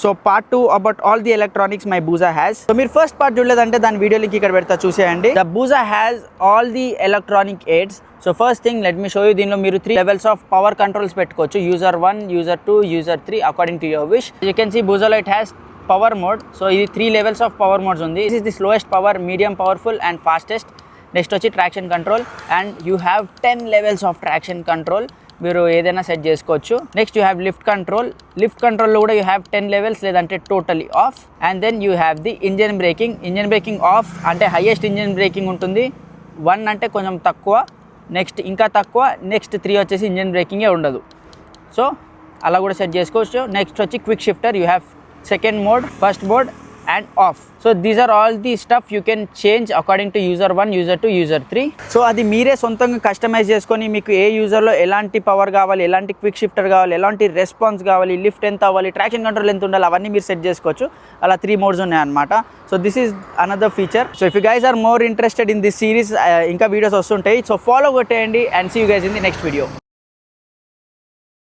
So part 2 about all the electronics my Busa has. So మీరు first part చూడలేదంటే దాని video link ఇక్కడ పెడతా, చూసేయండి. The Busa has all the electronic aids. So first thing let me show you. దీనిలో మీరు 3 levels of power controls పెట్టుకోవచ్చు. User 1, user 2, user 3 according to your wish. You can see బూజాలో it has power mode. So ఇది 3 levels of power modes ఉంది. This is the slowest power, medium powerful and fastest. Next వచ్చి traction control and you have 10 levels of traction control. మీరు ఏదైనా set చేసుకోవచ్చు. Next you have lift control. Lift కంట్రోల్లో కూడా you have 10 levels, లేదంటే totally off. And then you have the engine braking. Engine braking off అంటే highest engine braking ఉంటుంది. 1 అంటే కొంచెం తక్కువ, నెక్స్ట్ ఇంకా తక్కువ, నెక్స్ట్ 3 వచ్చేసి ఇంజన్ బ్రేకింగే ఉండదు. సో అలా కూడా సెట్ చేసుకోవచ్చు. నెక్స్ట్ వచ్చి quick shifter. You have second mode, first mode and off. So these are all the stuff you can change according to user 1, user 2, user 3. So అది మీరే సొంతంగా కస్టమైజ్ చేసుకొని మీకు ఏ యూజర్లో ఎలాంటి పవర్ కావాలి, ఎలాంటి క్విక్ షిఫ్టర్ కావాలి, ఎలాంటి రెస్పాన్స్ కావాలి, లిఫ్ట్ ఎంత అవ్వాలి, ట్రాక్షన్ కంట్రోల్ ఎంత ఉండాలి, అవన్నీ మీరు సెట్ చేసుకోవచ్చు. అలా 3 మోడ్స్ ఉన్నాయి అనమాట. So this is another feature. So if you guys are more interested in this series, ఇంకా వీడియోస్ వస్తుంటాయి. సో ఫాలో కొట్టేయండి and see you guys in the next video.